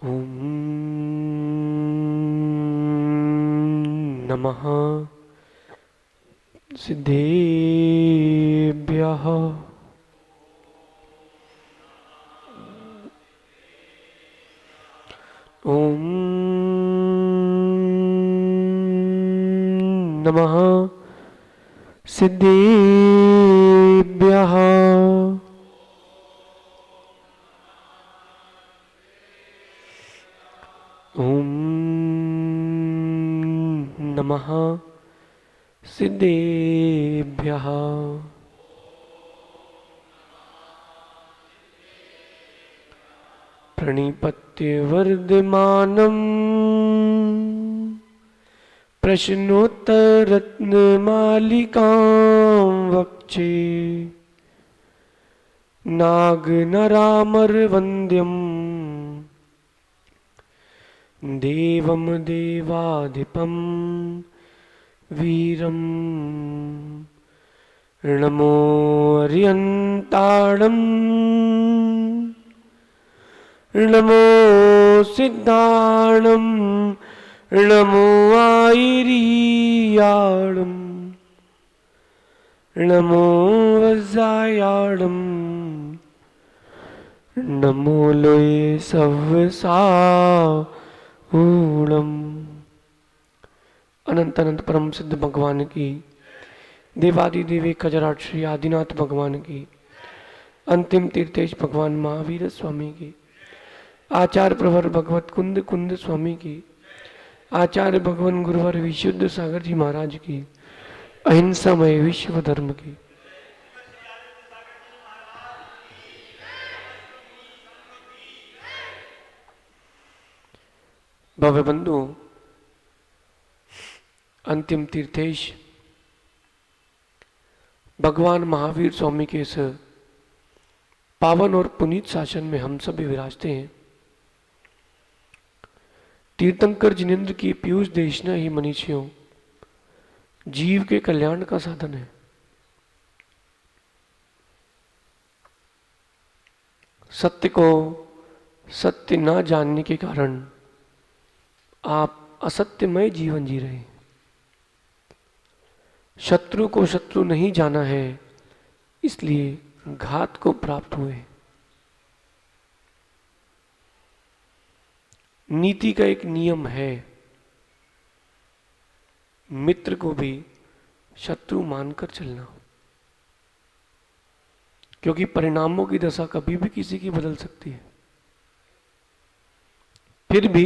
ॐ नमः सिद्धेभ्यः। ॐ नमः सिद्धेभ्यः। ॐ नमः सिद्धेभ्यः। प्रणिपत्य वर्धमानं प्रश्नोत्तरत्नमालिकां वक्षे नागनरामरवन्द्यं देवं देवाधिपं वीरं नमो अर्यन्ताणं नमो सिद्धाणं नमो आयिरीयाणं नमो वज्रायाणं नमो लोये सव्साऊणम्। अनंत अनंत परम सिद्ध भगवान की, देवादिदेव खजराट श्री आदिनाथ भगवान की, अंतिम तीर्थेश भगवान महावीर स्वामी की, आचार्य प्रवर भगवत कुंद कुंद स्वामी की, आचार्य भगवान गुरुवर विशुद्ध सागर जी महाराज की, अहिंसामय विश्व धर्म की। भव्य बंधु, अंतिम तीर्थेश भगवान महावीर स्वामी के इस पावन और पुनीत शासन में हम सभी विराजते हैं। तीर्थंकर जिनेन्द्र की पीयूष देशना ही मनीषियों जीव के कल्याण का साधन है। सत्य को सत्य न जानने के कारण आप असत्यमय जीवन जी रहे हैं। शत्रु को शत्रु नहीं जाना है, इसलिए घात को प्राप्त हुए। नीति का एक नियम है, मित्र को भी शत्रु मानकर चलना, क्योंकि परिणामों की दशा कभी भी किसी की बदल सकती है। फिर भी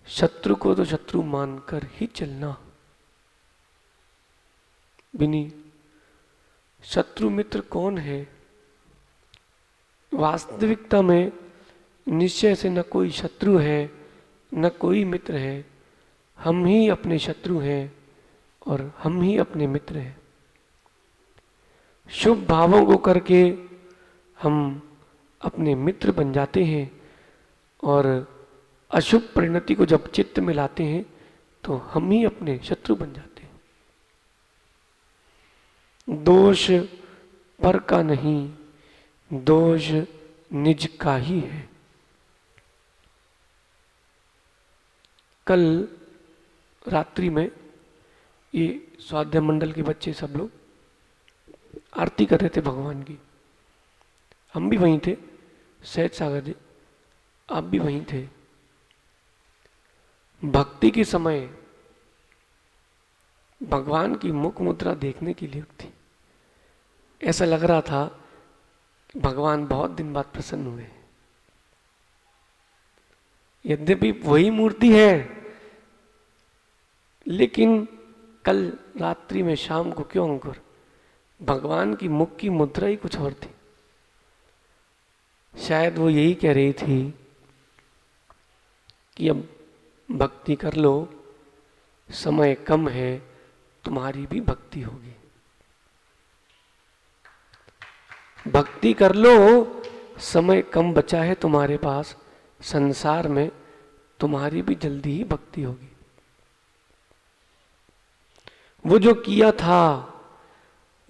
शत्रु को तो शत्रु मानकर ही चलना। बिनी शत्रु मित्र कौन है? वास्तविकता में निश्चय से न कोई शत्रु है न कोई मित्र है। हम ही अपने शत्रु हैं और हम ही अपने मित्र हैं। शुभ भावों को करके हम अपने मित्र बन जाते हैं और अशुभ परिणति को जब चित्त में लाते हैं तो हम ही अपने शत्रु बन जाते हैं। दोष पर का नहीं, दोष निज का ही है। कल रात्रि में ये स्वाध्याय मंडल के बच्चे सब लोग आरती कर रहे थे भगवान की। हम भी वहीं थे, सहज सागर जी आप भी वहीं थे। भक्ति के समय भगवान की मुख मुद्रा देखने की लिए थी। ऐसा लग रहा था कि भगवान बहुत दिन बाद प्रसन्न हुए। यद्यपि वही मूर्ति है, लेकिन कल रात्रि में शाम को क्यों अंकुर, भगवान की मुख की मुद्रा ही कुछ और थी। शायद वो यही कह रही थी कि अब भक्ति कर लो, समय कम है, तुम्हारी भी भक्ति होगी। भक्ति कर लो, समय कम बचा है तुम्हारे पास, संसार में तुम्हारी भी जल्दी ही भक्ति होगी। वो जो किया था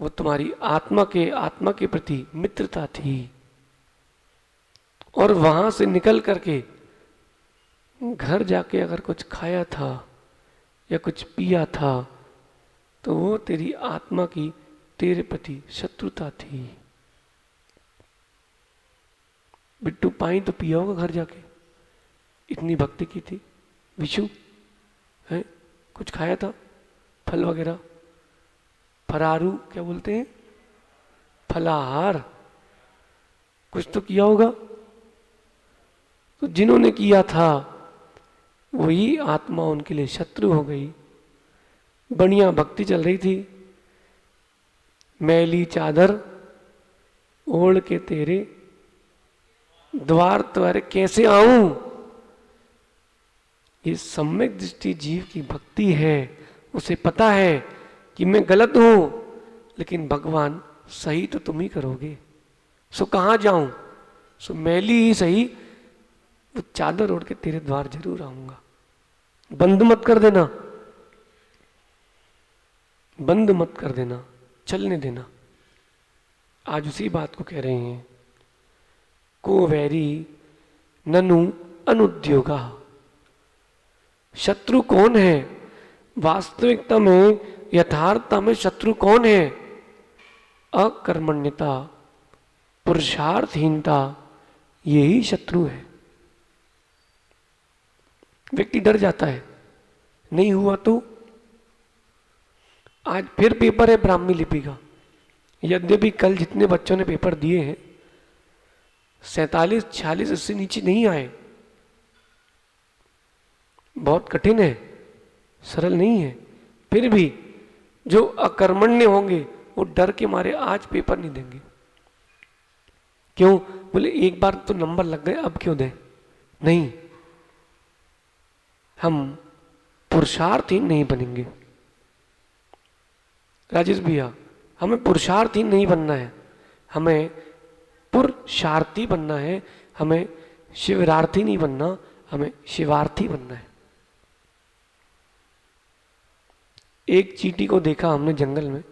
वो तुम्हारी आत्मा के प्रति मित्रता थी, और वहां से निकल करके घर जाके अगर कुछ खाया था या कुछ पिया था तो वो तेरी आत्मा की तेरे प्रति शत्रुता थी। बिट्टू पानी तो पिया होगा घर जाके, इतनी भक्ति की थी। विशु है, कुछ खाया था, फल वगैरह, फरारू क्या बोलते हैं, फलाहार, कुछ तो किया होगा। तो जिन्होंने किया था वही आत्मा उनके लिए शत्रु हो गई। बढ़िया भक्ति चल रही थी, मैली चादर ओढ़ के तेरे द्वार द्वारे कैसे आऊं। ये सम्यक दृष्टि जीव की भक्ति है। उसे पता है कि मैं गलत हूं, लेकिन भगवान सही तो तुम ही करोगे, सो कहां जाऊं, सो मैली ही सही, वो चादर ओढ़ के तेरे द्वार जरूर आऊंगा। बंद मत कर देना, बंद मत कर देना, चलने देना। आज उसी बात को कह रहे हैं। को वैरी ननु अनुद्योगा। शत्रु कौन है? वास्तविकता में, यथार्थता में शत्रु कौन है? अकर्मण्यता, पुरुषार्थहीनता, यही शत्रु है। व्यक्ति डर जाता है, नहीं हुआ तो। आज फिर पेपर है ब्राह्मी लिपि का। यद्यपि कल जितने बच्चों ने पेपर दिए हैं 47, 46 इससे नीचे नहीं आए। बहुत कठिन है, सरल नहीं है। फिर भी जो अकर्मण्य होंगे वो डर के मारे आज पेपर नहीं देंगे। क्यों? बोले एक बार तो नंबर लग गए, अब क्यों दें? नहीं, हम पुरुषार्थहीन नहीं बनेंगे। राजेश भैया, हमें पुरुषार्थहीन नहीं बनना है, हमें पुरुषार्थी बनना है। हमें शिवरार्थी नहीं बनना, हमें शिवार्थी बनना है। एक चींटी को देखा हमने जंगल में,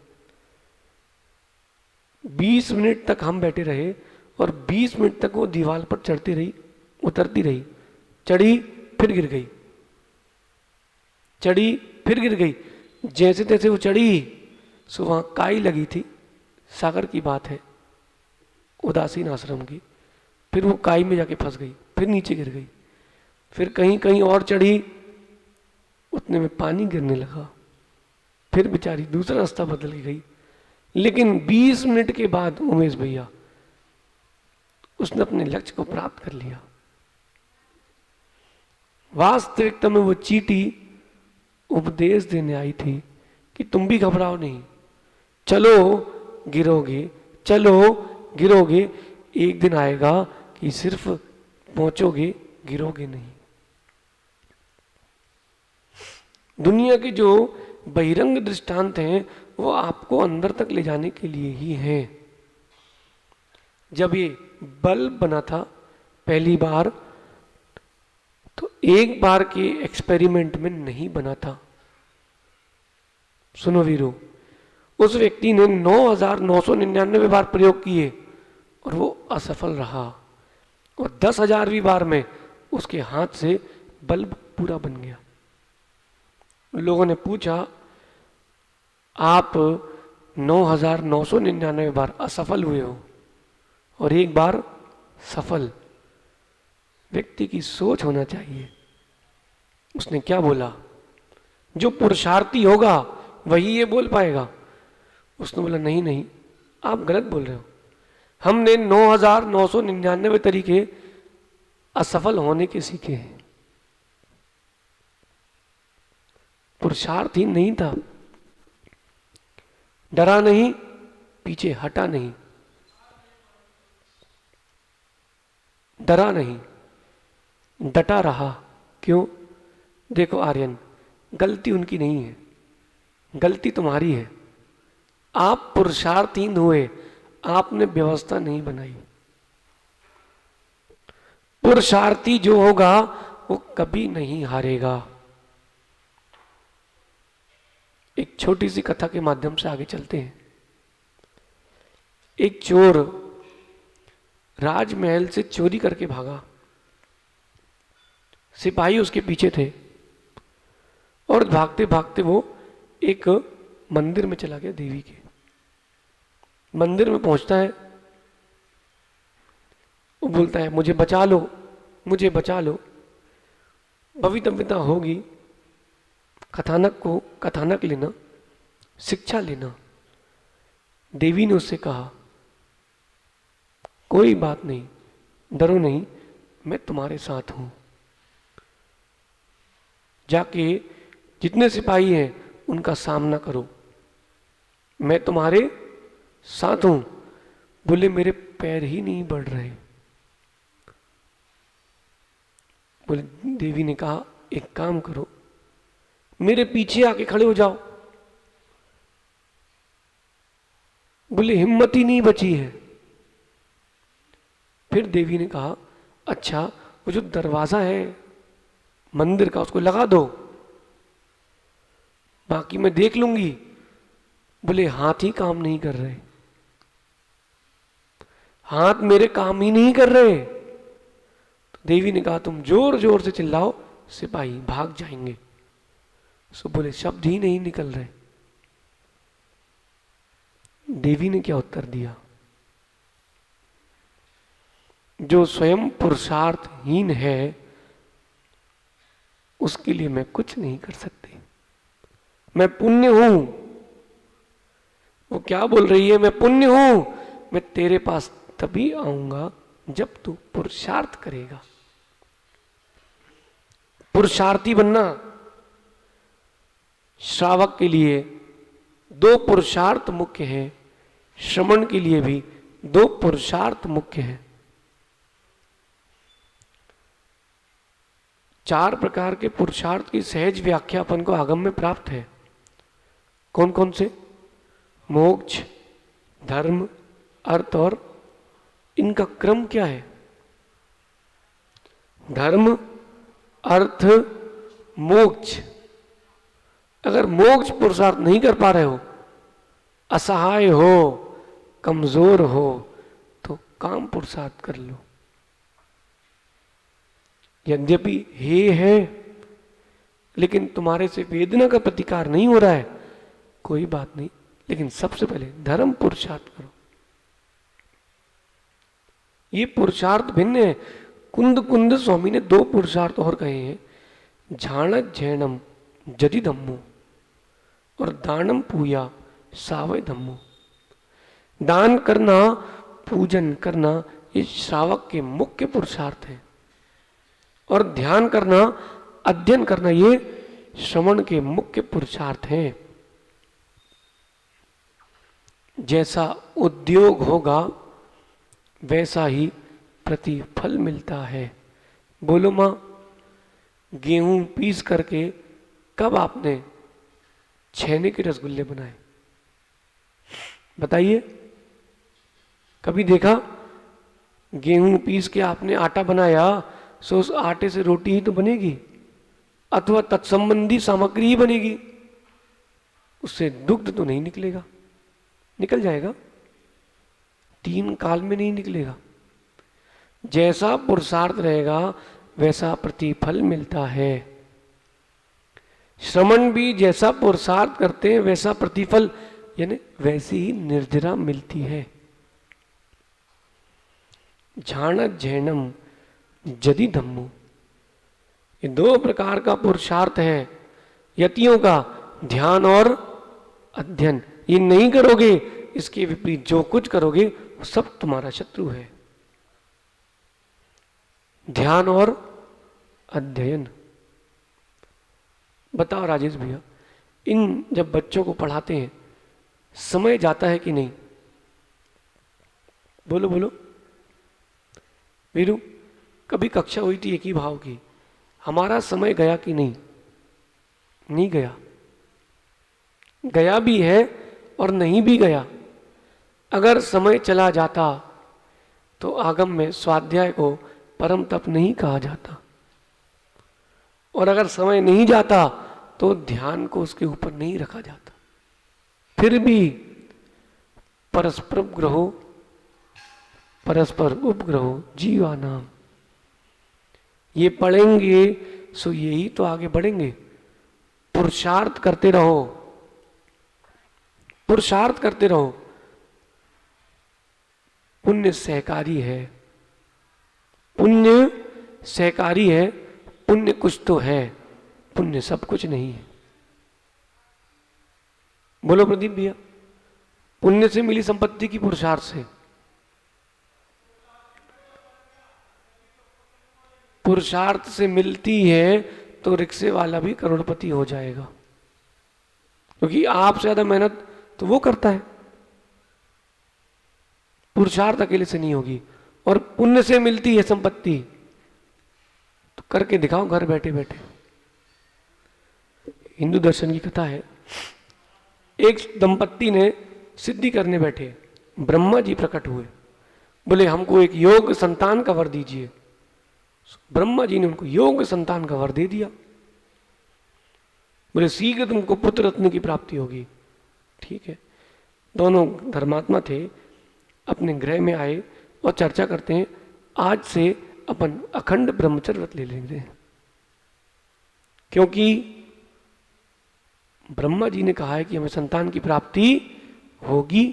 20 मिनट तक हम बैठे रहे और 20 मिनट तक वो दीवार पर चढ़ती रही, उतरती रही, चढ़ी फिर गिर गई, चढ़ी फिर गिर गई। जैसे तैसे वो चढ़ी, सो वहां काई लगी थी। सागर की बात है, उदासीन आश्रम की। फिर वो काई में जाके फंस गई, फिर नीचे गिर गई, फिर कहीं कहीं और चढ़ी, उतने में पानी गिरने लगा, फिर बेचारी दूसरा रास्ता बदल के गई। लेकिन 20 मिनट के बाद उमेश भैया उसने अपने लक्ष्य को प्राप्त कर लिया। वास्तविकता में वो चींटी उपदेश देने आई थी कि तुम भी घबराओ नहीं, चलो गिरोगे, चलो गिरोगे, एक दिन आएगा कि सिर्फ पहुंचोगे, गिरोगे नहीं। दुनिया के जो बहिरंग दृष्टांत हैं वो आपको अंदर तक ले जाने के लिए ही हैं। जब ये बल्ब बना था पहली बार, तो एक बार के एक्सपेरिमेंट में नहीं बना था। सुनो वीरो, उस व्यक्ति ने 9,999 बार प्रयोग किए और वो असफल रहा, और 10,000वीं बार में उसके हाथ से बल्ब पूरा बन गया। लोगों ने पूछा, आप 9,999 बार असफल हुए हो और एक बार सफल। व्यक्ति की सोच होना चाहिए। उसने क्या बोला? जो पुरुषार्थी होगा वही ये बोल पाएगा। उसने बोला नहीं नहीं, आप गलत बोल रहे हो। हमने 9,999 तरीके असफल होने के सीखे हैं। पुरुषार्थहीन नहीं था, डरा नहीं, पीछे हटा नहीं, डरा नहीं, डटा रहा। क्यों? देखो आर्यन, गलती उनकी नहीं है, गलती तुम्हारी है। आप पुरुषार्थहीन हुए, आपने व्यवस्था नहीं बनाई। पुरुषार्थी जो होगा वो कभी नहीं हारेगा। एक छोटी सी कथा के माध्यम से आगे चलते हैं। एक चोर राजमहल से चोरी करके भागा, सिपाही उसके पीछे थे और भागते भागते वो एक मंदिर में चला गया। देवी के मंदिर में पहुंचता है, वो बोलता है मुझे बचा लो, मुझे बचा लो। भवितव्यता होगी, कथानक को कथानक लेना, शिक्षा लेना। देवी ने उससे कहा कोई बात नहीं, डरो नहीं, मैं तुम्हारे साथ हूं। जाके जितने सिपाही हैं उनका सामना करो, मैं तुम्हारे साथ हूं। बोले मेरे पैर ही नहीं बढ़ रहे। बोले देवी ने कहा एक काम करो, मेरे पीछे आके खड़े हो जाओ। बोले हिम्मत ही नहीं बची है। फिर देवी ने कहा अच्छा वो जो दरवाजा है मंदिर का उसको लगा दो, बाकी मैं देख लूंगी। बोले हाथ ही काम नहीं कर रहे, हाथ मेरे काम ही नहीं कर रहे। तो देवी ने कहा तुम जोर जोर से चिल्लाओ, सिपाही भाग जाएंगे। सो बोले शब्द ही नहीं निकल रहे। देवी ने क्या उत्तर दिया, जो स्वयं पुरुषार्थहीन है उसके लिए मैं कुछ नहीं कर सकती, मैं पुण्य हूं। वो क्या बोल रही है, मैं पुण्य हूं, मैं तेरे पास तभी आऊंगा जब तू पुरुषार्थ करेगा। पुरुषार्थी बनना श्रावक के लिए दो पुरुषार्थ मुख्य हैं, श्रमण के लिए भी दो पुरुषार्थ मुख्य हैं। 4 प्रकार के पुरुषार्थ की सहज व्याख्या अपन को आगम में प्राप्त है। कौन कौन से? मोक्ष, धर्म, अर्थ और इनका क्रम क्या है? धर्म, अर्थ, मोक्ष। अगर मोक्ष पुरुषार्थ नहीं कर पा रहे हो, असहाय हो, कमजोर हो, तो काम पुरुषार्थ कर लो। यद्यपि हे है लेकिन तुम्हारे से वेदना का प्रतिकार नहीं हो रहा है, कोई बात नहीं, लेकिन सबसे पहले धर्म पुरुषार्थ करो। ये पुरुषार्थ भिन्न है। कुंद कुंद स्वामी ने 2 पुरुषार्थ और कहे हैं, झाण झैणम जदि धम्मो और दानम पूया सावय धम्मो। दान करना, पूजन करना, ये श्रावक के मुख्य पुरुषार्थ है। और ध्यान करना, अध्ययन करना, ये श्रवण के मुख्य पुरुषार्थ हैं। जैसा उद्योग होगा वैसा ही प्रतिफल मिलता है। बोलो मां, गेहूं पीस करके कब आपने छेने के रसगुल्ले बनाए? बताइए, कभी देखा? गेहूं पीस के आपने आटा बनाया, सो उस आटे से रोटी ही तो बनेगी अथवा तत्संबंधी सामग्री ही बनेगी, उससे दुग्ध तो नहीं निकलेगा। निकल जाएगा, 3 काल में नहीं निकलेगा। जैसा पुरुषार्थ रहेगा वैसा प्रतिफल मिलता है। श्रमण भी जैसा पुरुषार्थ करते हैं वैसा प्रतिफल, यानी वैसी ही निर्जरा मिलती है। झाण झैणम जदि धम्मो, ये 2 प्रकार का पुरुषार्थ है यतियों का, ध्यान और अध्ययन। ये नहीं करोगे, इसके विपरीत जो कुछ करोगे वो सब तुम्हारा शत्रु है। ध्यान और अध्ययन। बताओ राजेश भैया, इन जब बच्चों को पढ़ाते हैं समय जाता है कि नहीं? बोलो बोलो वीरू, कभी कक्षा हुई थी एक ही भाव की, हमारा समय गया कि नहीं? नहीं गया। गया भी है और नहीं भी गया। अगर समय चला जाता तो आगम में स्वाध्याय को परम तप नहीं कहा जाता, और अगर समय नहीं जाता तो ध्यान को उसके ऊपर नहीं रखा जाता। फिर भी परस्पर उपग्रहो जीवानाम, ये पढ़ेंगे सो यही तो आगे बढ़ेंगे। पुरुषार्थ करते रहो, पुरुषार्थ करते रहो। पुण्य सहकारी है, पुण्य सहकारी है। पुण्य कुछ तो है, पुण्य सब कुछ नहीं है। बोलो प्रदीप भैया, पुण्य से मिली संपत्ति की पुरुषार्थ से? पुरुषार्थ से मिलती है तो रिक्शे वाला भी करोड़पति हो जाएगा, क्योंकि आपसे ज्यादा मेहनत तो वो करता है। पुरुषार्थ अकेले से नहीं होगी। और पुण्य से मिलती है संपत्ति तो करके दिखाओ घर बैठे बैठे। हिंदू दर्शन की कथा है, एक दंपत्ति ने सिद्धि करने बैठे, ब्रह्मा जी प्रकट हुए, बोले हमको एक योग संतान का वर दीजिए। ब्रह्मा जी ने उनको योग संतान का वर दे दिया। बोले शीघ्र तुमको पुत्र रत्न की प्राप्ति होगी। ठीक है, दोनों धर्मात्मा थे, अपने गृह में आए और चर्चा करते हैं आज से अपन अखंड ब्रह्मचर्य व्रत ले लेंगे, क्योंकि ब्रह्मा जी ने कहा है कि हमें संतान की प्राप्ति होगी।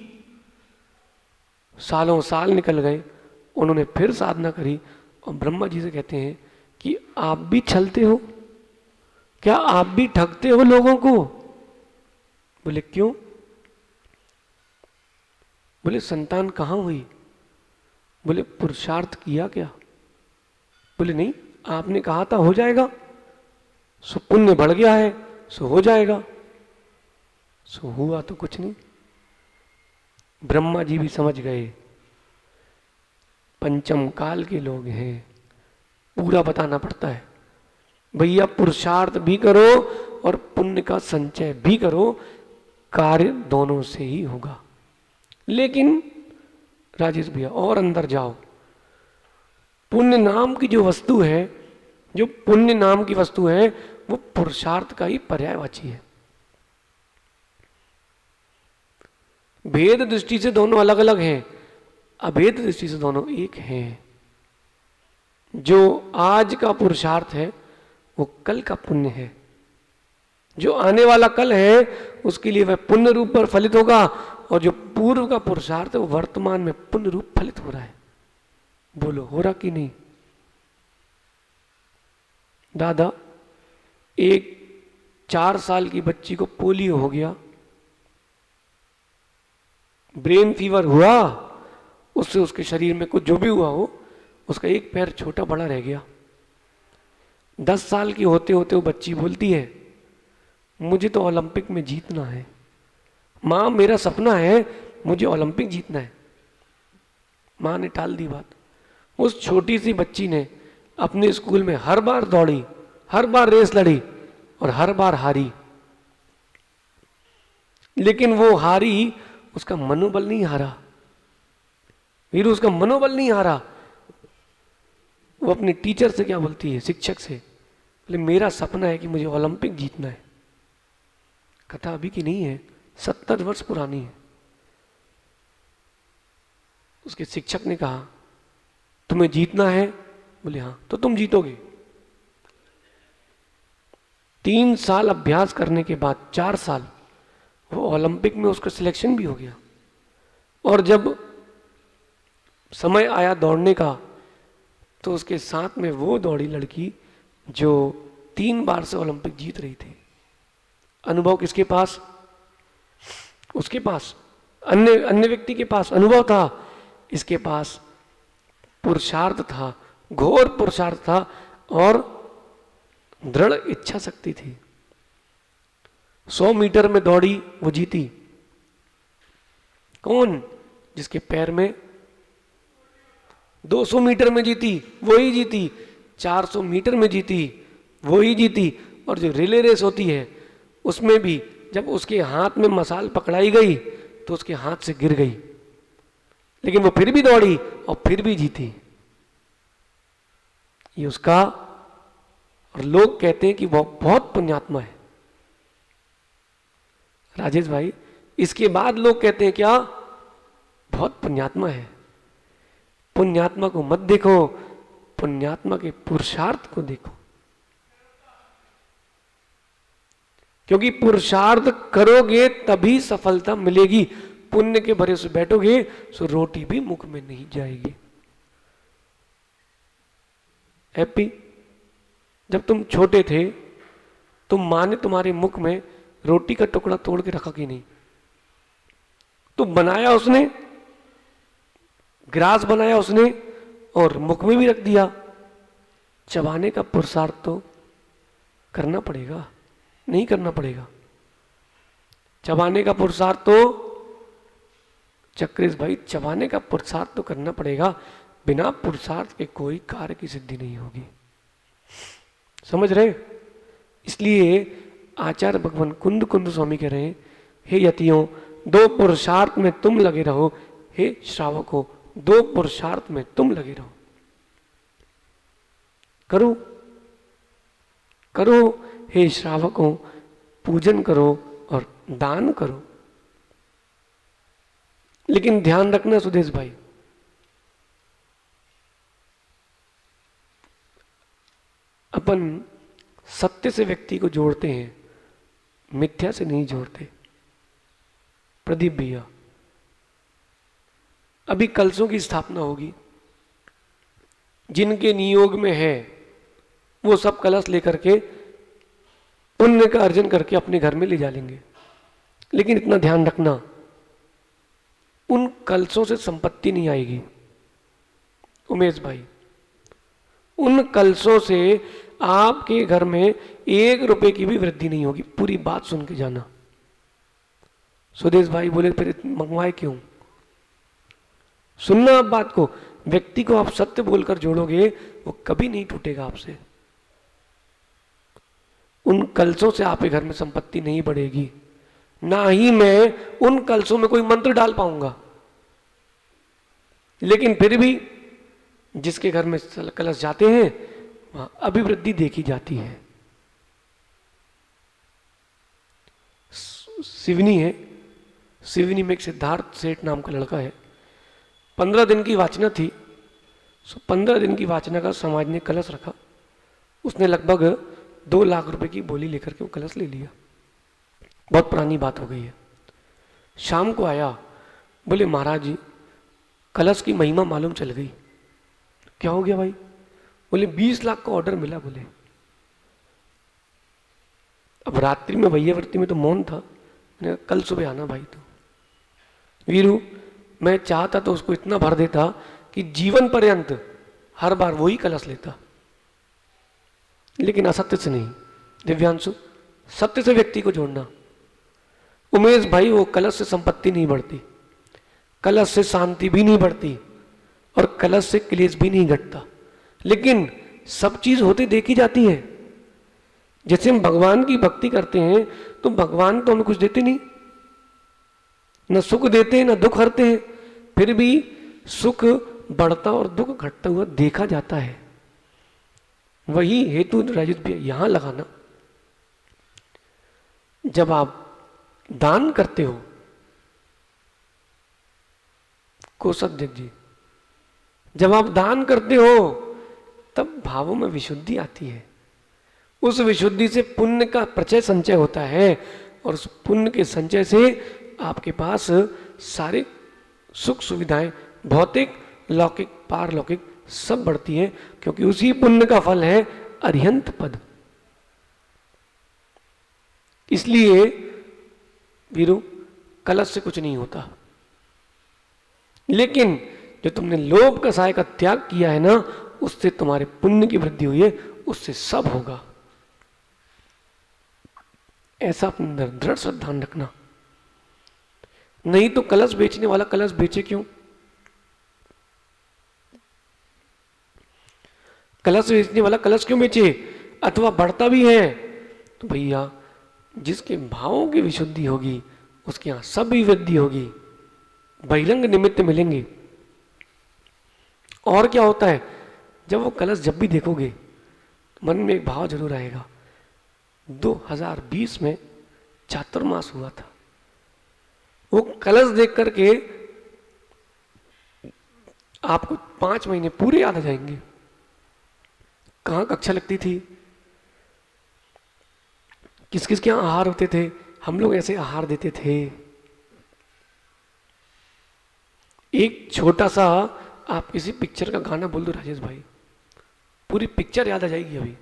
सालों साल निकल गए, उन्होंने फिर साधना करी और ब्रह्मा जी से कहते हैं कि आप भी छलते हो क्या, आप भी ठगते हो लोगों को? बोले क्यों? बोले संतान कहां हुई? बोले पुरुषार्थ किया क्या? बोले नहीं, आपने कहा था हो जाएगा, सो पुण्य बढ़ गया है सो हो जाएगा। सो हुआ तो कुछ नहीं। ब्रह्मा जी भी समझ गए पंचम काल के लोग हैं, पूरा बताना पड़ता है। भैया पुरुषार्थ भी करो और पुण्य का संचय भी करो, कार्य दोनों से ही होगा। लेकिन राजेश भैया और अंदर जाओ, पुण्य नाम की जो वस्तु है, जो पुण्य नाम की वस्तु है वो पुरुषार्थ का ही पर्यायवाची है। भेद दृष्टि से दोनों अलग अलग हैं, अभेद दृष्टि से दोनों एक हैं। जो आज का पुरुषार्थ है वो कल का पुण्य है, जो आने वाला कल है उसके लिए वह पुण्य रूप पर फलित होगा, और जो पूर्व का पुरुषार्थ है वो वर्तमान में पुण्य रूप फलित हो रहा है। बोलो हो रहा कि नहीं? दादा, एक 4 साल की बच्ची को पोलियो हो गया, ब्रेन फीवर हुआ, उससे उसके शरीर में कुछ जो भी हुआ हो, उसका एक पैर छोटा बड़ा रह गया। 10 साल की होते होते वो बच्ची बोलती है मुझे तो ओलंपिक में जीतना है, माँ मेरा सपना है मुझे ओलंपिक जीतना है। माँ ने टाल दी बात। उस छोटी सी बच्ची ने अपने स्कूल में हर बार दौड़ी, हर बार रेस लड़ी और हर बार हारी, लेकिन वो हारी, उसका मनोबल नहीं हारा वीरू, उसका मनोबल नहीं हारा। वो अपने टीचर से क्या बोलती है, शिक्षक से, बोले मेरा सपना है कि मुझे ओलंपिक जीतना है। कथा अभी की नहीं है, 70 वर्ष पुरानी है। उसके शिक्षक ने कहा तुम्हें जीतना है? बोले हाँ। तो तुम जीतोगे। 3 साल अभ्यास करने के बाद 4 साल वो ओलंपिक में उसका सिलेक्शन भी हो गया। और जब समय आया दौड़ने का तो उसके साथ में वो दौड़ी लड़की जो 3 बार से ओलंपिक जीत रही थी। अनुभव किसके पास? उसके पास। अन्य व्यक्ति के पास अनुभव था, इसके पास पुरुषार्थ था, घोर पुरुषार्थ था और दृढ़ इच्छा शक्ति थी। 100 मीटर में दौड़ी, वो जीती। कौन? जिसके पैर में 200 मीटर में जीती, वो ही जीती। 400 मीटर में जीती, वो ही जीती। और जो रिले रेस होती है उसमें भी जब उसके हाथ में मसाल पकड़ाई गई तो उसके हाथ से गिर गई, लेकिन वो फिर भी दौड़ी और फिर भी जीती। ये उसका, और लोग कहते हैं कि वो बहुत पुण्यात्मा है। राजेश भाई, इसके बाद लोग कहते हैं क्या? बहुत पुण्यात्मा है। पुण्यात्मा को मत देखो, पुण्यात्मा के पुरुषार्थ को देखो, क्योंकि पुरुषार्थ करोगे तभी सफलता मिलेगी। पुण्य के भरोसे बैठोगे तो रोटी भी मुख में नहीं जाएगी। हैप्पी, जब तुम छोटे थे तो माँ ने तुम्हारे मुख में रोटी का टुकड़ा तोड़ के रखा कि नहीं? तो बनाया उसने, ग्रास बनाया उसने और मुख में भी रख दिया। चबाने का पुरुषार्थ तो करना पड़ेगा, नहीं करना पड़ेगा? चबाने का पुरुषार्थ तो, चक्रेश भाई, चबाने का पुरुषार्थ तो करना पड़ेगा। बिना पुरुषार्थ के कोई कार्य की सिद्धि नहीं होगी। समझ रहे? इसलिए आचार्य भगवान कुंद कुंद स्वामी कह रहे हैं, हे यतियों, दो पुरुषार्थ में तुम लगे रहो। हे श्रावकों, दो पुरुषार्थ में तुम लगे रहो। करो करो हे श्रावकों, पूजन करो और दान करो। लेकिन ध्यान रखना सुदेश भाई, अपन सत्य से व्यक्ति को जोड़ते हैं, मिथ्या से नहीं जोड़ते। प्रदीप भैया, अभी कलशों की स्थापना होगी, जिनके नियोग में है वो सब कलश लेकर के पुण्य का अर्जन करके अपने घर में ले जा लेंगे। लेकिन इतना ध्यान रखना, उन कलशों से संपत्ति नहीं आएगी उमेश भाई। उन कलशों से आपके घर में 1 रुपए की भी वृद्धि नहीं होगी। पूरी बात सुन के जाना। सुदेश भाई बोले फिर मंगवाए क्यों? सुनना आप बात को। व्यक्ति को आप सत्य बोलकर जोड़ोगे, वो कभी नहीं टूटेगा आपसे। उन कलशों से आपके घर में संपत्ति नहीं बढ़ेगी, ना ही मैं उन कलशों में कोई मंत्र डाल पाऊंगा। लेकिन फिर भी जिसके घर में कलश जाते हैं वहां अभिवृद्धि देखी जाती है। सिवनी है, सिवनी में एक सिद्धार्थ सेठ नाम का लड़का है। 15 दिन की वाचना थी, 15 दिन की वाचना का समाज ने कलश रखा। उसने लगभग 2 लाख रुपए की बोली लेकर के वो कलश ले लिया। बहुत पुरानी बात हो गई है। शाम को आया, बोले महाराज जी कलश की महिमा मालूम चल गई। क्या हो गया भाई? बोले 20 लाख का ऑर्डर मिला। बोले अब रात्रि में भैयावर्ती में तो मौन था। मैंने कहा कल सुबह आना भाई। तो वीरू, मैं चाहता तो उसको इतना भर देता कि जीवन पर्यंत हर बार वही कलश लेता, लेकिन असत्य से नहीं। दिव्यांशु, सत्य से व्यक्ति को जोड़ना। उमेश भाई, वो कलश से संपत्ति नहीं बढ़ती, कलश से शांति भी नहीं बढ़ती और कलश से क्लेश भी नहीं घटता। लेकिन सब चीज होती देखी जाती है। जैसे हम भगवान की भक्ति करते हैं तो भगवान तो हमें कुछ देते नहीं, न सुख देते हैं न दुख हरते हैं, फिर भी सुख बढ़ता और दुख घटता हुआ देखा जाता है। वही हेतु राजित भी यहां लगाना। जब आप दान करते हो, कोषाध्यक्ष जी, जब आप दान करते हो तब भावों में विशुद्धि आती है। उस विशुद्धि से पुण्य का प्रचय संचय होता है और उस पुण्य के संचय से आपके पास सारे सुख सुविधाएं, भौतिक, लौकिक, पारलौकिक सब बढ़ती है, क्योंकि उसी पुण्य का फल है अरिहंत पद। इसलिए वीरू, कलश से कुछ नहीं होता, लेकिन जो तुमने लोभ कसाय का त्याग किया है ना, उससे तुम्हारे पुण्य की वृद्धि हुई है, उससे सब होगा। ऐसा अपने अंदर दृढ़ श्रद्धा रखना। नहीं तो कलश बेचने वाला कलश बेचे क्यों? कलश बेचने वाला कलश क्यों बेचे? अथवा बढ़ता भी है तो भैया जिसके भावों की विशुद्धि होगी उसके यहां सब भी वृद्धि होगी, बहिरंग निमित्त मिलेंगे। और क्या होता है, जब वो कलश जब भी देखोगे मन में एक भाव जरूर आएगा। 2020 में चातुर्मास हुआ था, वो कलश देख करके आपको 5 महीने पूरे याद आ जाएंगे। कहाँ कक्षा लगती थी, किस किस के यहाँ आहार होते थे, हम लोग ऐसे आहार देते थे। एक छोटा सा आप किसी पिक्चर का गाना बोल दो राजेश भाई, पूरी पिक्चर याद आ जाएगी अभी।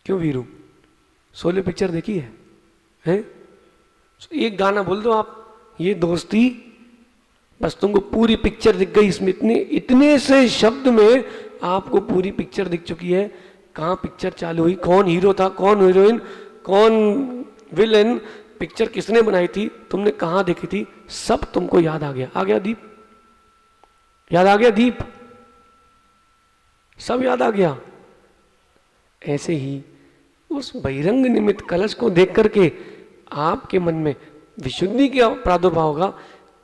क्यों वीरू, शोले पिक्चर देखी है, हैं? एक गाना बोल दो आप, ये दोस्ती, बस तुमको पूरी पिक्चर दिख गई इसमें। इतने इतने से शब्द में आपको पूरी पिक्चर दिख चुकी है। कहाँ पिक्चर चालू हुई, कौन हीरो था, कौन हीरोइन, कौन विलेन, पिक्चर किसने बनाई थी, तुमने कहाँ देखी थी, सब तुमको याद आ गया। आ गया दीप, याद आ गया दीप, सब याद आ गया। ऐसे ही उस बहिरंग निमित्त कलश को देख करके आपके मन में विशुद्धि का प्रादुर्भाव होगा।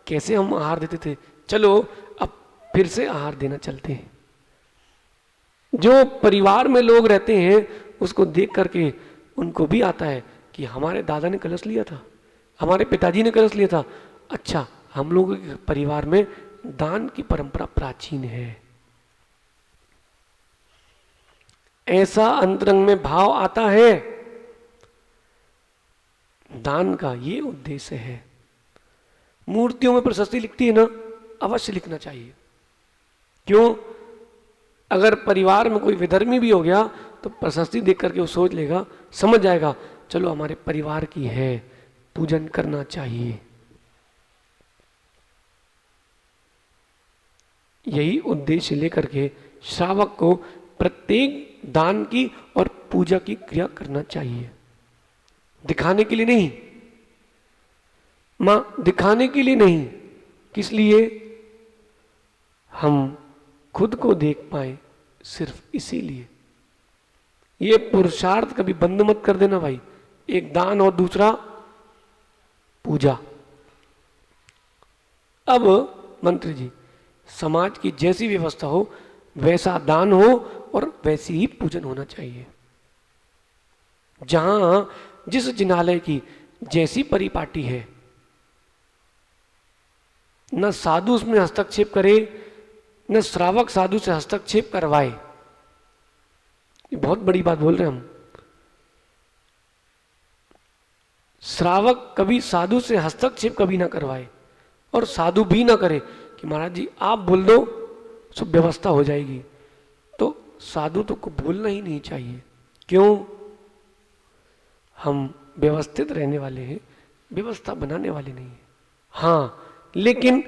कैसे हम आहार देते थे, चलो अब फिर से आहार देना चलते हैं। जो परिवार में लोग रहते हैं उसको देख करके उनको भी आता है कि हमारे दादा ने कलश लिया था, हमारे पिताजी ने कलश लिया था। अच्छा, हम लोगों के परिवार में दान की परंपरा प्राचीन है। ऐसा अंतरंग में भाव आता है। दान का ये उद्देश्य है। मूर्तियों में प्रशस्ति लिखती है ना, अवश्य लिखना चाहिए। क्यों? अगर परिवार में कोई विधर्मी भी हो गया तो प्रशस्ति देख करके वो सोच लेगा, समझ जाएगा, चलो हमारे परिवार की है, पूजन करना चाहिए। यही उद्देश्य लेकर के श्रावक को प्रत्येक दान की और पूजा की क्रिया करना चाहिए। दिखाने के लिए नहीं मां, दिखाने के लिए नहीं, किस लिए? हम खुद को देख पाए, सिर्फ इसीलिए। ये पुरुषार्थ कभी बंद मत कर देना भाई। एक दान और दूसरा पूजा। अब मंत्री जी, समाज की जैसी व्यवस्था हो वैसा दान हो और वैसी ही पूजन होना चाहिए। जहां जिस जिनालय की जैसी परिपाटी है, न साधु उसमें हस्तक्षेप करे, न श्रावक साधु से हस्तक्षेप करवाए। ये बहुत बड़ी बात बोल रहे हैं हम। श्रावक कभी साधु से हस्तक्षेप कभी ना करवाए और साधु भी ना करे कि महाराज जी आप बोल दो सब व्यवस्था हो जाएगी। तो साधु तो को बोलना ही नहीं चाहिए। क्यों? हम व्यवस्थित रहने वाले हैं, व्यवस्था बनाने वाले नहीं है। हाँ, लेकिन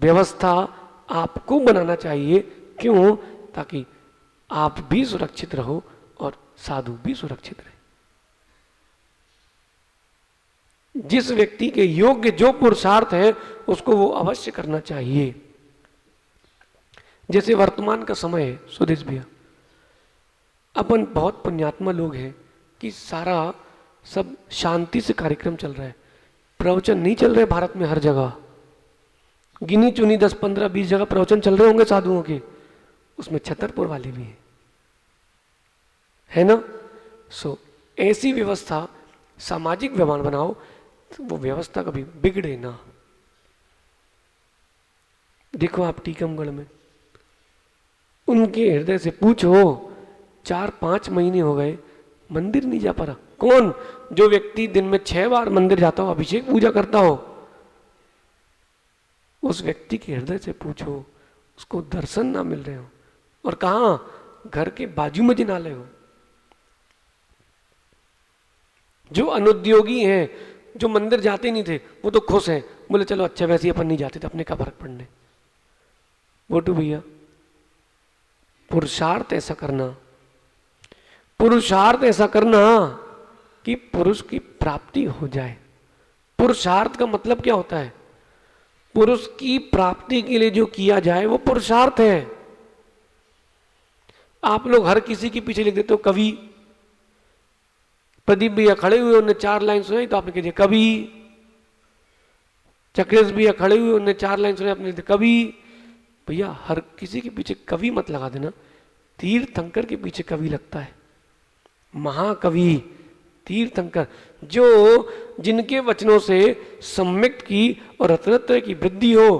व्यवस्था आपको बनाना चाहिए। क्यों? ताकि आप भी सुरक्षित रहो और साधु भी सुरक्षित रहे। जिस व्यक्ति के योग्य जो पुरुषार्थ है उसको वो अवश्य करना चाहिए। जैसे वर्तमान का समय है सुदेश भैया, अपन बहुत पुण्यात्मा लोग हैं कि सारा सब शांति से कार्यक्रम चल रहा है। प्रवचन नहीं चल रहे भारत में हर जगह, गिनी चुनी 10, 15, 20 जगह प्रवचन चल रहे होंगे साधुओं के, उसमें छतरपुर वाले भी हैं, है ना? ऐसी व्यवस्था सामाजिक व्यवहार बनाओ तो वो व्यवस्था कभी बिगड़े ना। देखो आप टीकमगढ़ में, उनके हृदय से पूछो, 4-5 महीने हो गए मंदिर नहीं जा पा रहा। कौन? जो व्यक्ति दिन में 6 बार मंदिर जाता हो, अभिषेक पूजा करता हो, उस व्यक्ति के हृदय से पूछो, उसको दर्शन ना मिल रहे हो। और कहां? घर के बाजू में जिनालय हो। जो अनुद्योगी हैं, जो मंदिर जाते नहीं थे, वो तो खुश हैं, बोले चलो अच्छा वैसे ही अपन नहीं जाते थे, अपने का फर्क पड़ने। बोटू भैया, पुरुषार्थ ऐसा करना, पुरुषार्थ ऐसा करना कि पुरुष की प्राप्ति हो जाए। पुरुषार्थ का मतलब क्या होता है? पुरुष की प्राप्ति के लिए जो किया जाए वो पुरुषार्थ है। आप लोग हर किसी के पीछे लिख देते हो कवि। प्रदीप भैया खड़े हुए, उन्होंने 4 लाइन सुनाई तो आपने कह दिया कवि। चक्रेश भैया खड़े हुए, उन्होंने 4 लाइन सुनाई, आपने कहा कवि। भैया हर किसी के पीछे कवि मत लगा देना। तीर्थंकर के पीछे कवि लगता है, महाकवि तीर्थंकर, जो जिनके वचनों से सम्यक की और रत्नत्व की वृद्धि हो,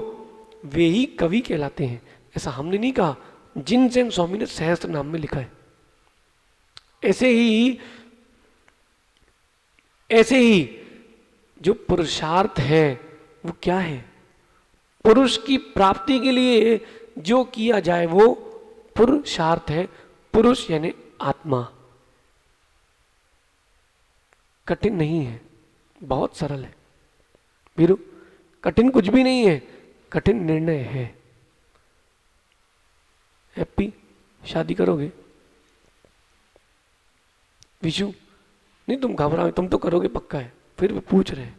वे ही कवि कहलाते हैं। ऐसा हमने नहीं कहा, जिनसेन स्वामी ने सहस्त्र नाम में लिखा है। ऐसे ही जो पुरुषार्थ है वो क्या है? पुरुष की प्राप्ति के लिए जो किया जाए वो पुरुषार्थ है। पुरुष यानी आत्मा। कठिन नहीं है, बहुत सरल है वीरू। कठिन कुछ भी नहीं है, कठिन निर्णय है। हैप्पी, शादी करोगे? विशु, नहीं तुम घबराओ, तुम तो करोगे पक्का है, फिर भी पूछ रहे हैं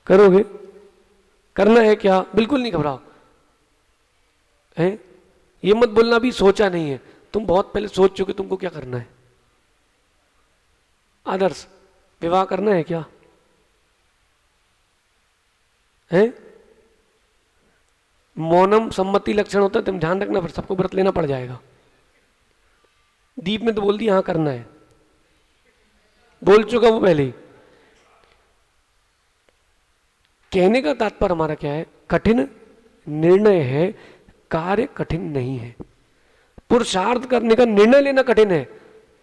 करोगे? करना है क्या? बिल्कुल नहीं घबराओ है। ये मत बोलना भी सोचा नहीं है, तुम बहुत पहले सोच चुके तुमको क्या करना है। आदर्श, विवाह करना है क्या है? मौनम सम्मति लक्षण होता है, तुम ध्यान रखना, फिर सबको व्रत लेना पड़ जाएगा। दीप में तो बोल दिया हाँ करना है, बोल चुका वो पहले ही। कहने का तात्पर्य हमारा क्या है? कठिन निर्णय है, कार्य कठिन नहीं है। पुरुषार्थ करने का निर्णय लेना कठिन है,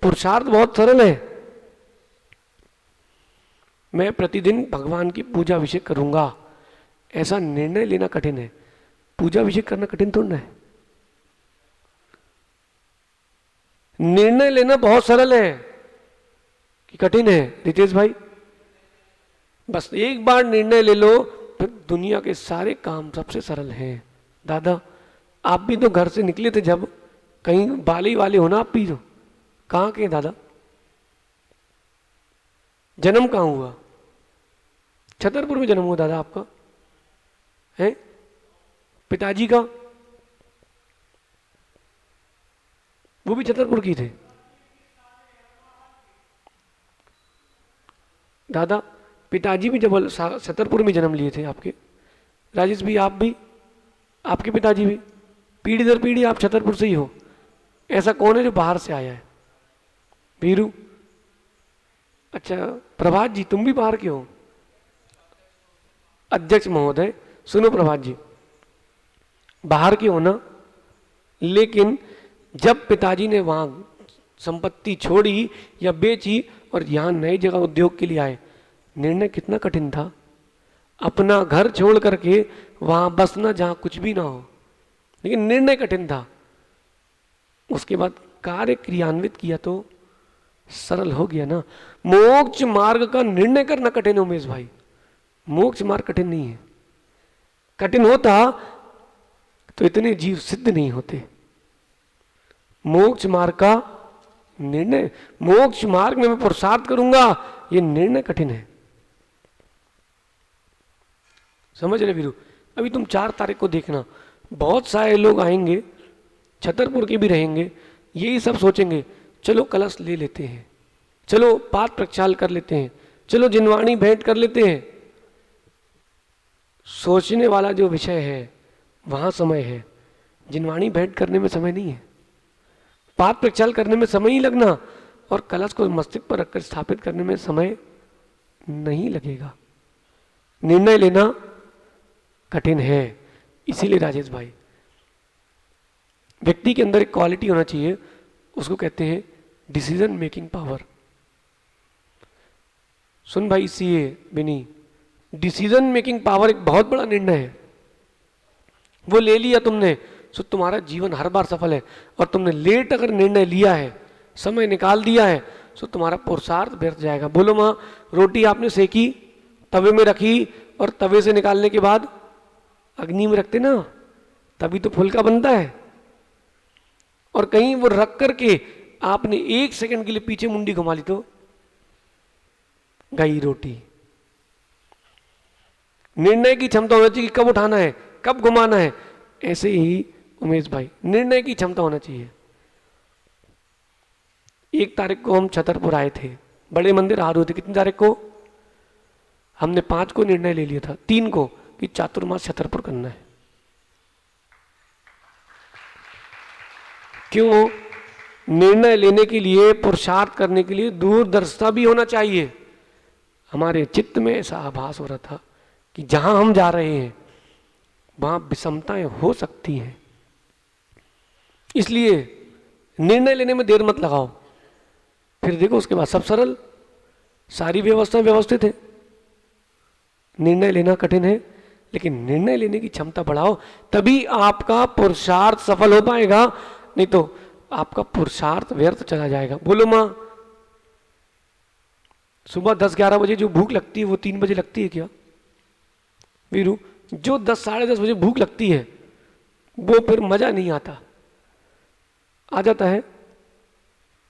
पुरुषार्थ बहुत सरल है। मैं प्रतिदिन भगवान की पूजा अभिषेक करूंगा, ऐसा निर्णय लेना कठिन है। पूजा अभिषेक करना कठिन थोड़ा ना है। निर्णय लेना बहुत सरल है कि कठिन है रितेश भाई? बस एक बार निर्णय ले लो, फिर दुनिया के सारे काम सबसे सरल हैं। दादा, आप भी तो घर से निकले थे जब, कहीं बाले वाले हो ना आप भी तो। कहाँ के दादा? जन्म कहाँ हुआ? छतरपुर में जन्म हुआ दादा आपका है? पिताजी का? वो भी छतरपुर की थे दादा। पिताजी भी जब छतरपुर में जन्म लिए थे आपके। राजेश भी, आप भी, आपके पिताजी भी, पीढ़ी दर पीढ़ी आप छतरपुर से ही हो। ऐसा कौन है जो बाहर से आया है? वीरू, अच्छा प्रभात जी तुम भी बाहर के हो? अध्यक्ष महोदय सुनो, प्रभात जी बाहर के हो ना, लेकिन जब पिताजी ने वहां संपत्ति छोड़ी या बेची और यहां नई जगह उद्योग के लिए आए, निर्णय कितना कठिन था। अपना घर छोड़ करके वहां बसना जहां कुछ भी ना हो, लेकिन निर्णय कठिन था। उसके बाद कार्य क्रियान्वित किया तो सरल हो गया ना। मोक्ष मार्ग का निर्णय करना कठिन है उमेश भाई, मोक्ष मार्ग कठिन नहीं है। कठिन होता तो इतने जीव सिद्ध नहीं होते। मोक्ष मार्ग का निर्णय, मोक्ष मार्ग में मैं पुरुषार्थ करूंगा, ये निर्णय कठिन है। समझ रहे वीरू? अभी तुम 4 तारीख को देखना, बहुत सारे लोग आएंगे, छतरपुर के भी रहेंगे, यही सब सोचेंगे चलो कलश ले लेते हैं, चलो पाठ प्रक्षाल कर लेते हैं, चलो जिनवाणी भेंट कर लेते हैं। सोचने वाला जो विषय है वहां समय है, जिनवाणी भेंट करने में समय नहीं है। पाठ प्रक्षाल करने में समय ही लगना, और कलश को मस्तिष्क पर रखकर स्थापित करने में समय नहीं लगेगा। निर्णय लेना कठिन है। इसीलिए राजेश भाई, व्यक्ति के अंदर एक क्वालिटी होना चाहिए, उसको कहते हैं डिसीजन मेकिंग पावर। सुन भाई सीए बिनी, डिसीजन मेकिंग पावर एक बहुत बड़ा निर्णय है। वो ले लिया तुमने, तो तुम्हारा जीवन हर बार सफल है। और तुमने लेट अगर निर्णय लिया है, समय निकाल दिया है, तो तुम्हारा पुरुषार्थ व्यर्थ जाएगा। बोलो माँ, रोटी आपने सेकी, तवे में रखी, और तवे से निकालने के बाद अग्नि में रखते ना, तभी तो फुल्का बनता है। और कहीं वो रख करके आपने 1 सेकंड के लिए पीछे मुंडी घुमा ली तो गई रोटी। निर्णय की क्षमता होना चाहिए, कब उठाना है, कब घुमाना है। ऐसे ही उमेश भाई, निर्णय की क्षमता होना चाहिए। 1 तारीख को हम छतरपुर आए थे, बड़े मंदिर आ रहे थे। कितनी तारीख को? हमने 5 को निर्णय ले लिया था, 3 को कि चातुर्मास छतरपुर करना है। क्यों? निर्णय लेने के लिए, पुरुषार्थ करने के लिए दूरदर्शिता भी होना चाहिए। हमारे चित्त में ऐसा आभास हो रहा था कि जहां हम जा रहे हैं वहां विषमताएं हो सकती हैं, इसलिए निर्णय लेने में देर मत लगाओ, फिर देखो उसके बाद सब सरल, सारी व्यवस्था व्यवस्थित है। निर्णय लेना कठिन है, लेकिन निर्णय लेने की क्षमता बढ़ाओ, तभी आपका पुरुषार्थ सफल हो पाएगा, नहीं तो आपका पुरुषार्थ व्यर्थ चला जाएगा। बोलो मां, सुबह 10-11 बजे जो भूख लगती है वो 3 बजे लगती है क्या? वीरू, जो 10 साढ़े 10 बजे भूख लगती है वो फिर मजा नहीं आता, आ जाता है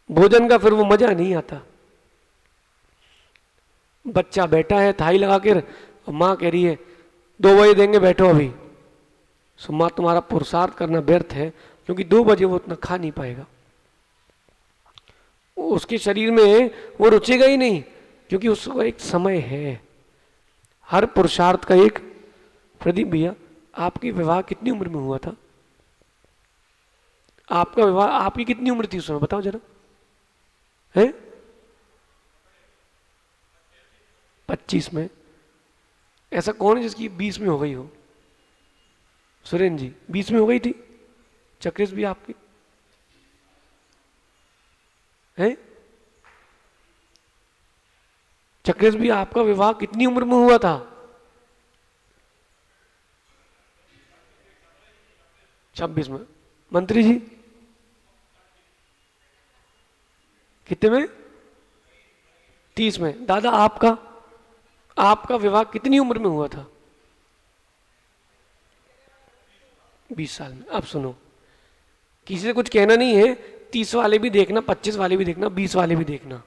भोजन का, फिर वो मजा नहीं आता। बच्चा बैठा है थाई लगा कर, माँ कह रही है 2 बजे देंगे बैठो अभी, सो माँ तुम्हारा पुरुषार्थ करना व्यर्थ है, क्योंकि 2 बजे वो उतना खा नहीं पाएगा, उसके शरीर में वो रुचेगा ही नहीं, क्योंकि उसका एक समय है। हर पुरुषार्थ का एक। प्रदीप भैया, आपकी विवाह कितनी उम्र में हुआ था? आपका विवाह, आपकी कितनी उम्र थी उस समय, बताओ जरा। है 25 में? ऐसा कौन है जिसकी 20 में हो गई हो? सुरेंद्र जी 20 में हो गई थी। चक्रेश भी आपकी है? चक्रेश भी आपका विवाह कितनी उम्र में हुआ था? 26 में। मंत्री जी कितने में? 30 में। दादा आपका विवाह कितनी उम्र में हुआ था? 20 साल में। अब सुनो, किसी से कुछ कहना नहीं है, 30 वाले भी देखना, 25 वाले भी देखना, 20 वाले भी देखना।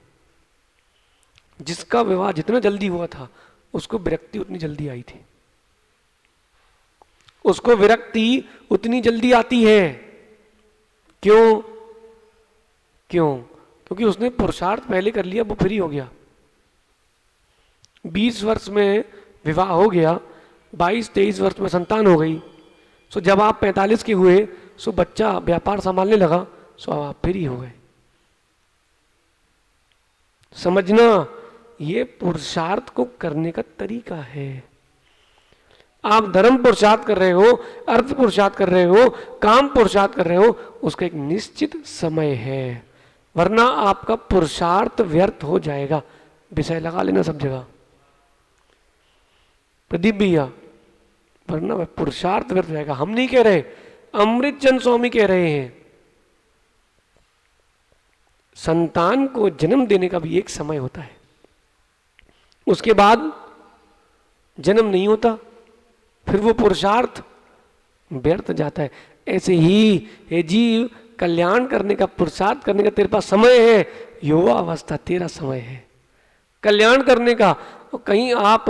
जिसका विवाह जितना जल्दी हुआ था उसको विरक्ति उतनी जल्दी आई थी, उसको विरक्ति उतनी जल्दी आती है। क्यों? क्योंकि उसने पुरुषार्थ पहले कर लिया, वो फ्री हो गया। 20 वर्ष में विवाह हो गया, 22-23 वर्ष में संतान हो गई, सो जब आप 45 के हुए, सो बच्चा व्यापार संभालने लगा, सो अब आप फ्री हो गए। समझना, ये पुरुषार्थ को करने का तरीका है। आप धर्म पुरुषार्थ कर रहे हो, अर्थ पुरुषार्थ कर रहे हो, काम पुरुषार्थ कर रहे हो, उसका एक निश्चित समय है, वरना आपका पुरुषार्थ व्यर्थ हो जाएगा। विषय लगा लेना सब जगह प्रदीप भैया, वरना पुरुषार्थ व्यर्थ हो जाएगा। हम नहीं कह रहे, अमृत चंद स्वामी कह रहे हैं, संतान को जन्म देने का भी एक समय होता है, उसके बाद जन्म नहीं होता, फिर वो पुरुषार्थ व्यर्थ जाता है। ऐसे ही हे जीव, कल्याण करने का, पुरुषार्थ करने का तेरे पास समय है, युवा अवस्था तेरा समय है कल्याण करने का। और कहीं आप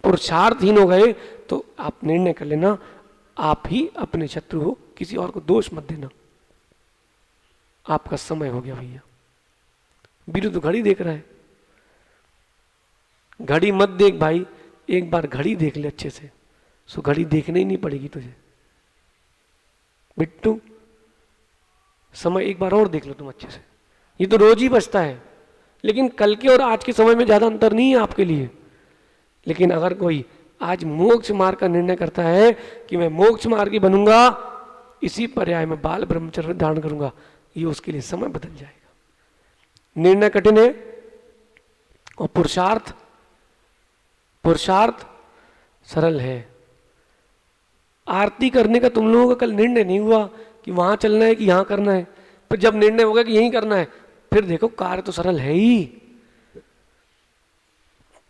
पुरुषार्थहीन हो गए तो आप निर्णय कर लेना, आप ही अपने शत्रु हो, किसी और को दोष मत देना। आपका समय हो गया भैया। बीरू तो घड़ी देख रहा है, घड़ी मत देख भाई, एक बार घड़ी देख ले अच्छे से, सो घड़ी देखने ही नहीं पड़ेगी तुझे। बिट्टू, समय एक बार और देख लो तुम अच्छे से, ये तो रोज ही बचता है, लेकिन कल के और आज के समय में ज्यादा अंतर नहीं है आपके लिए। लेकिन अगर कोई आज मोक्ष मार्ग का निर्णय करता है कि मैं मोक्ष मार्गी बनूंगा, इसी पर्याय में बाल ब्रह्मचर्य धारण करूंगा, ये उसके लिए समय बदल जाएगा। निर्णय कठिन है और पुरुषार्थ सरल है। आरती करने का तुम लोगों का कल निर्णय नहीं हुआ कि वहां चलना है कि यहां करना है, फिर जब निर्णय होगा कि यहीं करना है, फिर देखो कार्य तो सरल है ही।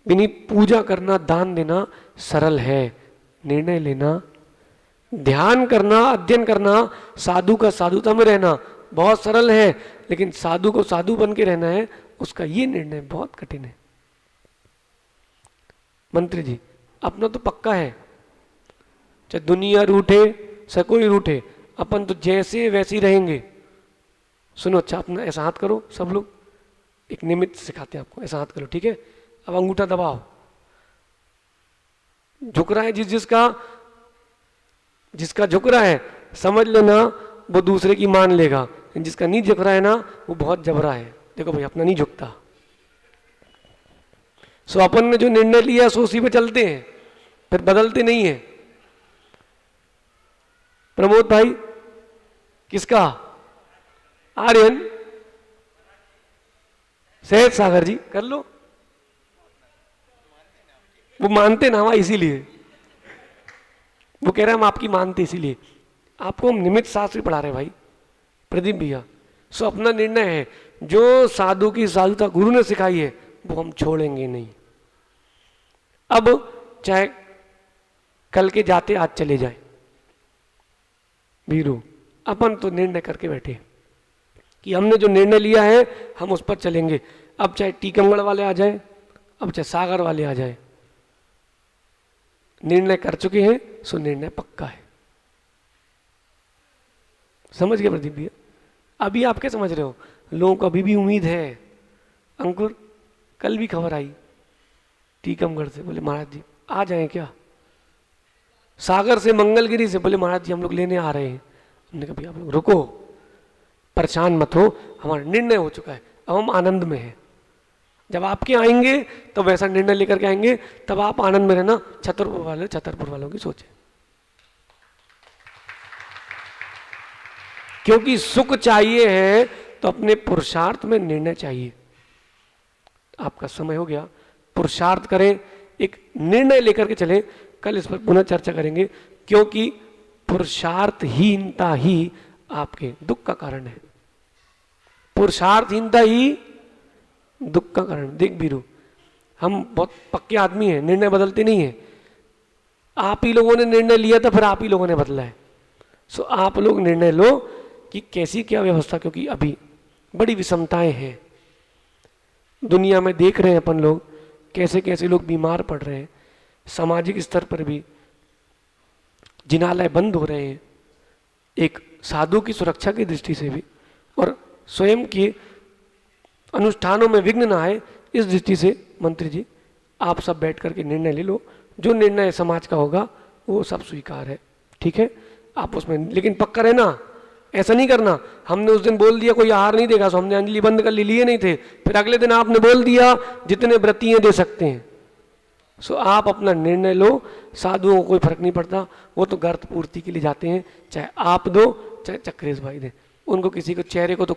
इन्हीं पूजा करना, दान देना सरल है, निर्णय लेना, ध्यान करना, अध्ययन करना, साधु का साधुता में रहना बहुत सरल है, लेकिन साधु को साधु बन के रहना है, उसका ये निर्णय बहुत कठिन है। मंत्री जी, अपना तो पक्का है, चाहे दुनिया रूठे चाहे कोई रूठे, अपन तो जैसे वैसे रहेंगे। सुनो, अच्छा अपना ऐसा हाथ करो सब लोग, एक निमित्त सिखाते हैं आपको, ऐसा हाथ करो, ठीक है। अब अंगूठा दबाओ, झुक रहा है जिसका झुक रहा है समझ लेना वो दूसरे की मान लेगा, जिसका नहीं झुक रहा है ना वो बहुत जबरा है। देखो भाई, अपना नहीं झुकता, सो अपन ने जो निर्णय लिया सो उसी पे चलते हैं, फिर बदलते नहीं है। प्रमोद भाई, किसका? आर्यन। सहज सागर जी कर लो। वो मानते ना वहां, इसीलिए वो कह रहे हैं हम आपकी मानते, इसीलिए आपको हम निमित्त शास्त्र पढ़ा रहे भाई प्रदीप भैया। सो अपना निर्णय है, जो साधु की साधुता गुरु ने सिखाई है वो हम छोड़ेंगे नहीं। अब चाहे कल के जाते आज चले जाए, वीरू अपन तो निर्णय करके बैठे कि हमने जो निर्णय लिया है हम उस पर चलेंगे। अब चाहे टीकमगढ़ वाले आ जाए, अब चाहे सागर वाले आ जाए, निर्णय कर चुके हैं, सो निर्णय पक्का है। समझ गए प्रदीप भैया? अभी आप क्या समझ रहे हो? लोगों को अभी भी उम्मीद है। अंकुर कल भी खबर आई टीकमगढ़ से, बोले महाराज जी आ जाएं क्या? सागर से, मंगलगिरी से, बोले महाराज जी हम लोग लेने आ रहे हैं। हमने कहा भैया आप लोग रुको, परेशान मत हो, हमारा निर्णय हो चुका है, अब हम आनंद में हैं। जब आपके आएंगे तो वैसा निर्णय लेकर के आएंगे, तब आप आनंद में रहना। छतरपुर वालों की सोचें, क्योंकि सुख चाहिए है तो अपने पुरुषार्थ में निर्णय चाहिए। आपका समय हो गया, पुरुषार्थ करें, एक निर्णय लेकर के चलें। कल इस पर पुनः चर्चा करेंगे, क्योंकि पुरुषार्थहीनता ही आपके दुख का कारण है। पुरुषार्थहीनता ही दुख का कारण। देख बीरू, हम बहुत पक्के आदमी हैं, निर्णय बदलते नहीं है। आप ही लोगों ने निर्णय लिया था, फिर आप ही लोगों ने बदला है। सो आप लोग निर्णय लो कि कैसी क्या व्यवस्था, क्योंकि अभी बड़ी विषमताएं हैं दुनिया में। देख रहे हैं अपन लोग कैसे कैसे लोग बीमार पड़ रहे हैं, सामाजिक स्तर पर भी जिनालय बंद हो रहे हैं, एक साधु की सुरक्षा की दृष्टि से भी, और स्वयं के अनुष्ठानों में विघ्न ना आए, इस दृष्टि से मंत्री जी आप सब बैठ करके निर्णय ले लो। जो निर्णय समाज का होगा वो सब स्वीकार है, ठीक है? आप उसमें लेकिन पक्का रहना, ऐसा नहीं करना हमने उस दिन बोल दिया कोई आहार नहीं देगा, सो हमने अंजलि बंद कर ली, लिए नहीं थे, फिर अगले दिन आपने बोल दिया जितने व्रतीय दे सकते हैं। सो आप अपना निर्णय लो, साधुओं को कोई फर्क नहीं पड़ता, वो तो गर्त पूर्ति के लिए जाते हैं, चाहे आप दो चाहे चक्रेश भाई दें, उनको किसी को चेहरे को तो